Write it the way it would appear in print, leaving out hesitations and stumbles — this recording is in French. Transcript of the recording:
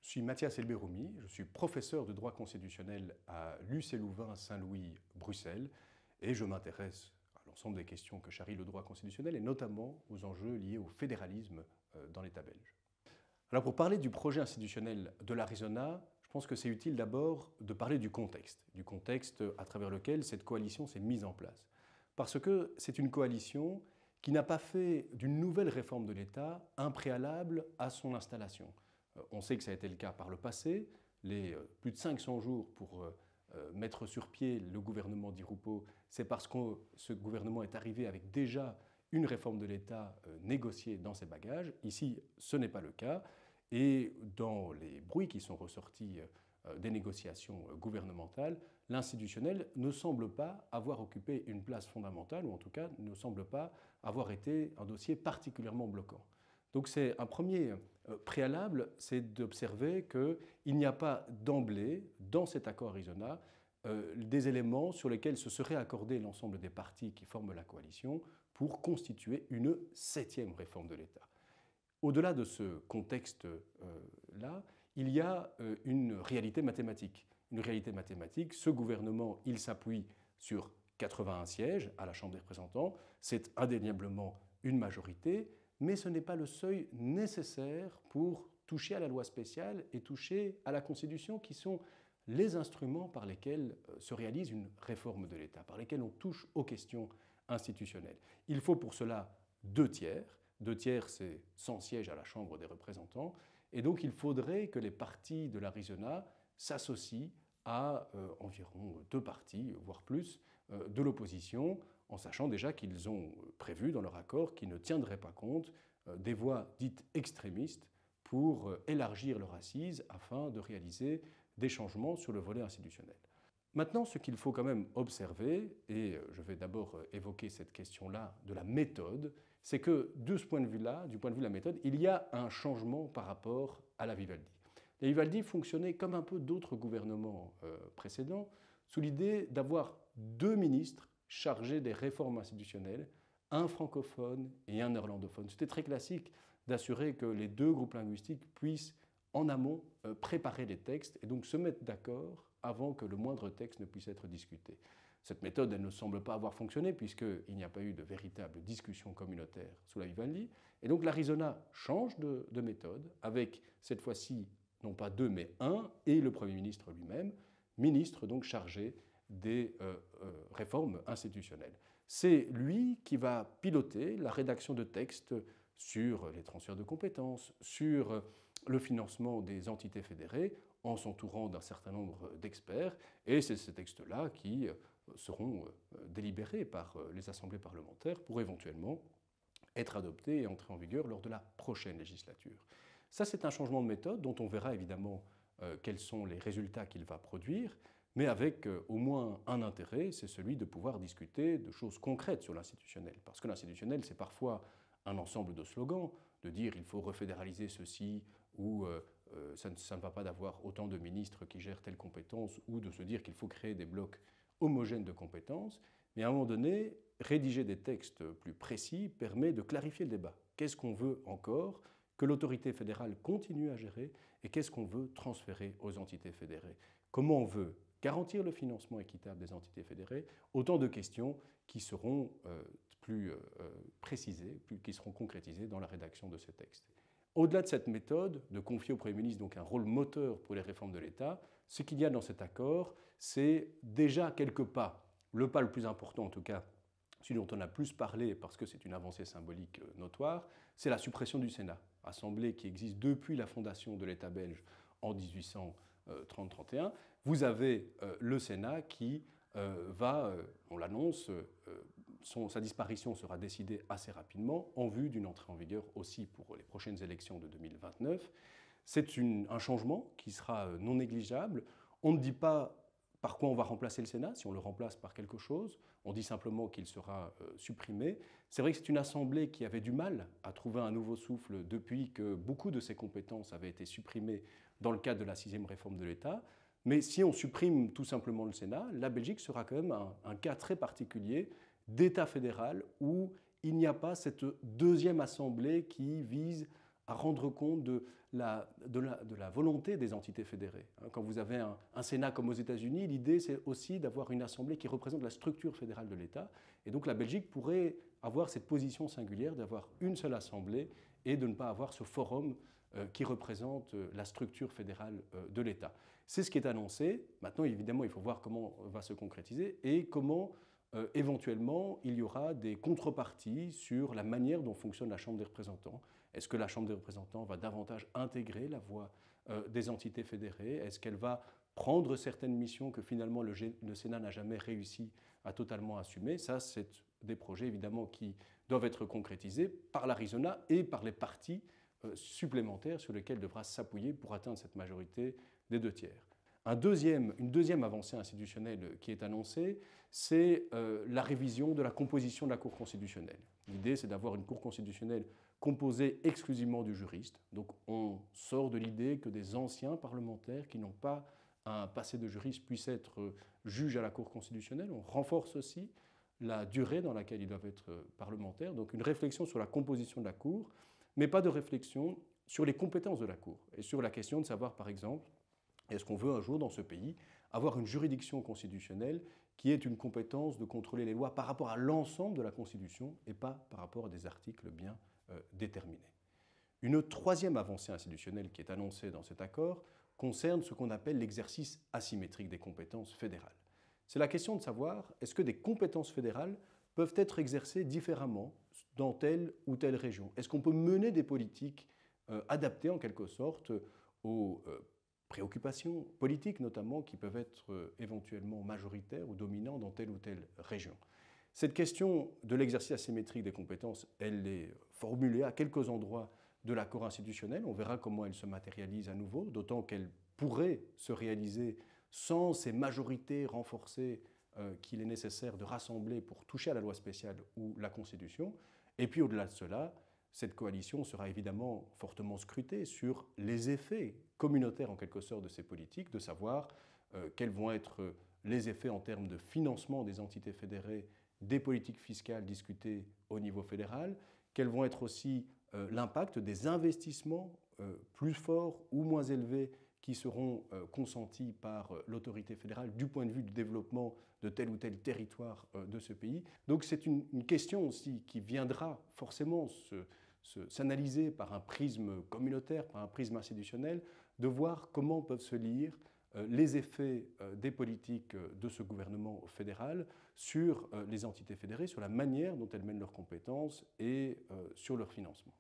suis Mathias Elberoumi, je suis professeur de droit constitutionnel à l'UCLouvain Louvain Saint-Louis Bruxelles et je m'intéresse à l'ensemble des questions que charrie le droit constitutionnel et notamment aux enjeux liés au fédéralisme dans l'État belge. Alors pour parler du projet institutionnel de l'Arizona, je pense que c'est utile d'abord de parler du contexte à travers lequel cette coalition s'est mise en place. Parce que c'est une coalition qui n'a pas fait d'une nouvelle réforme de l'État un préalable à son installation. On sait que ça a été le cas par le passé. Les plus de 500 jours pour mettre sur pied le gouvernement Di Rupo, c'est parce que ce gouvernement est arrivé avec déjà une réforme de l'État négociée dans ses bagages. Ici, ce n'est pas le cas. Et dans les bruits qui sont ressortis des négociations gouvernementales, l'institutionnel ne semble pas avoir occupé une place fondamentale, ou en tout cas ne semble pas avoir été un dossier particulièrement bloquant. Donc c'est un premier préalable, c'est d'observer qu'il n'y a pas d'emblée, dans cet accord Arizona, des éléments sur lesquels se serait accordé l'ensemble des partis qui forment la coalition pour constituer une 7e réforme de l'État. Au-delà de ce contexte-là, il y a une réalité mathématique. Une réalité mathématique, ce gouvernement, il s'appuie sur 81 sièges à la Chambre des représentants, c'est indéniablement une majorité, mais ce n'est pas le seuil nécessaire pour toucher à la loi spéciale et toucher à la Constitution, qui sont les instruments par lesquels se réalise une réforme de l'État, par lesquels on touche aux questions institutionnelles. Il faut pour cela 2 tiers. 2 tiers, c'est 100 sièges à la Chambre des représentants. Et donc, il faudrait que les partis de l'Arizona s'associent à environ 2 partis, voire plus, de l'opposition, en sachant déjà qu'ils ont prévu dans leur accord qu'ils ne tiendraient pas compte des voix dites extrémistes pour élargir leur assise afin de réaliser des changements sur le volet institutionnel. Maintenant, ce qu'il faut quand même observer, et je vais d'abord évoquer cette question-là de la méthode, c'est que de ce point de vue-là, du point de vue de la méthode, il y a un changement par rapport à la Vivaldi. La Vivaldi fonctionnait comme un peu d'autres gouvernements précédents, sous l'idée d'avoir 2 ministres chargés des réformes institutionnelles, un francophone et un néerlandophone. C'était très classique d'assurer que les 2 groupes linguistiques puissent en amont préparer les textes et donc se mettre d'accord avant que le moindre texte ne puisse être discuté. Cette méthode, elle ne semble pas avoir fonctionné puisqu'il n'y a pas eu de véritable discussion communautaire sous la Vivaldi. Et donc l'Arizona change de méthode avec cette fois-ci non pas 2 mais 1 et le Premier ministre lui-même, ministre donc chargé des réformes institutionnelles. C'est lui qui va piloter la rédaction de textes sur les transferts de compétences, sur le financement des entités fédérées, en s'entourant d'un certain nombre d'experts, et c'est ces textes-là qui seront délibérés par les assemblées parlementaires pour éventuellement être adoptés et entrer en vigueur lors de la prochaine législature. Ça, c'est un changement de méthode dont on verra évidemment quels sont les résultats qu'il va produire, mais avec au moins un intérêt, c'est celui de pouvoir discuter de choses concrètes sur l'institutionnel. Parce que l'institutionnel, c'est parfois un ensemble de slogans, de dire il faut refédéraliser ceci, ou ça ne va pas d'avoir autant de ministres qui gèrent telle compétence, ou de se dire qu'il faut créer des blocs homogènes de compétences. Mais à un moment donné, rédiger des textes plus précis permet de clarifier le débat. Qu'est-ce qu'on veut encore que l'autorité fédérale continue à gérer et qu'est-ce qu'on veut transférer aux entités fédérées? Comment on veut garantir le financement équitable des entités fédérées? Autant de questions qui seront plus précisées, qui seront concrétisées dans la rédaction de ces textes. Au-delà de cette méthode de confier au Premier ministre donc un rôle moteur pour les réformes de l'État, ce qu'il y a dans cet accord, c'est déjà quelques pas. Le pas le plus important en tout cas, celui dont on a plus parlé parce que c'est une avancée symbolique notoire, c'est la suppression du Sénat, assemblée qui existe depuis la fondation de l'État belge en 1830-31. Vous avez le Sénat qui on l'annonce, sa disparition sera décidée assez rapidement en vue d'une entrée en vigueur aussi pour les prochaines élections de 2029. C'est un changement qui sera non négligeable. On ne dit pas par quoi on va remplacer le Sénat, si on le remplace par quelque chose. On dit simplement qu'il sera supprimé. C'est vrai que c'est une assemblée qui avait du mal à trouver un nouveau souffle depuis que beaucoup de ses compétences avaient été supprimées dans le cadre de la 6e réforme de l'État. Mais si on supprime tout simplement le Sénat, la Belgique sera quand même un cas très particulier d'État fédéral où il n'y a pas cette 2e assemblée qui vise à rendre compte de la volonté des entités fédérées. Quand vous avez un Sénat comme aux États-Unis, l'idée c'est aussi d'avoir une assemblée qui représente la structure fédérale de l'État. Et donc la Belgique pourrait avoir cette position singulière d'avoir une seule assemblée et de ne pas avoir ce forum qui représente la structure fédérale de l'État. C'est ce qui est annoncé. Maintenant, évidemment, il faut voir comment va se concrétiser et comment éventuellement il y aura des contreparties sur la manière dont fonctionne la Chambre des représentants. Est-ce que la Chambre des représentants va davantage intégrer la voix des entités fédérées? Est-ce qu'elle va prendre certaines missions que finalement le Sénat n'a jamais réussi à totalement assumer? Ça, c'est des projets évidemment qui doivent être concrétisés par l'Arizona et par les partis supplémentaires sur lesquels devra s'appuyer pour atteindre cette majorité des 2/3. Une deuxième avancée institutionnelle qui est annoncée, c'est la révision de la composition de la Cour constitutionnelle. L'idée, c'est d'avoir une Cour constitutionnelle composée exclusivement de juristes. Donc on sort de l'idée que des anciens parlementaires qui n'ont pas un passé de juriste puissent être juges à la Cour constitutionnelle. On renforce aussi la durée dans laquelle ils doivent être parlementaires. Donc une réflexion sur la composition de la Cour, mais pas de réflexion sur les compétences de la Cour et sur la question de savoir, par exemple, est-ce qu'on veut un jour dans ce pays avoir une juridiction constitutionnelle qui ait une compétence de contrôler les lois par rapport à l'ensemble de la Constitution et pas par rapport à des articles bien déterminés. Une troisième avancée institutionnelle qui est annoncée dans cet accord concerne ce qu'on appelle l'exercice asymétrique des compétences fédérales. C'est la question de savoir est-ce que des compétences fédérales peuvent être exercées différemment dans telle ou telle région. Est-ce qu'on peut mener des politiques adaptées en quelque sorte aux préoccupations politiques notamment qui peuvent être éventuellement majoritaires ou dominantes dans telle ou telle région? Cette question de l'exercice asymétrique des compétences, elle est formulée à quelques endroits de l'accord institutionnel. On verra comment elle se matérialise à nouveau, d'autant qu'elle pourrait se réaliser sans ces majorités renforcées qu'il est nécessaire de rassembler pour toucher à la loi spéciale ou la Constitution. Et puis au-delà de cela, cette coalition sera évidemment fortement scrutée sur les effets communautaires en quelque sorte de ces politiques, de savoir quels vont être les effets en termes de financement des entités fédérées, des politiques fiscales discutées au niveau fédéral, quels vont être aussi l'impact des investissements plus forts ou moins élevés qui seront consentis par l'autorité fédérale du point de vue du développement de tel ou tel territoire de ce pays. Donc c'est une question aussi qui viendra forcément s'analyser par un prisme communautaire, par un prisme institutionnel, de voir comment peuvent se lire les effets des politiques de ce gouvernement fédéral sur les entités fédérées, sur la manière dont elles mènent leurs compétences et sur leur financement.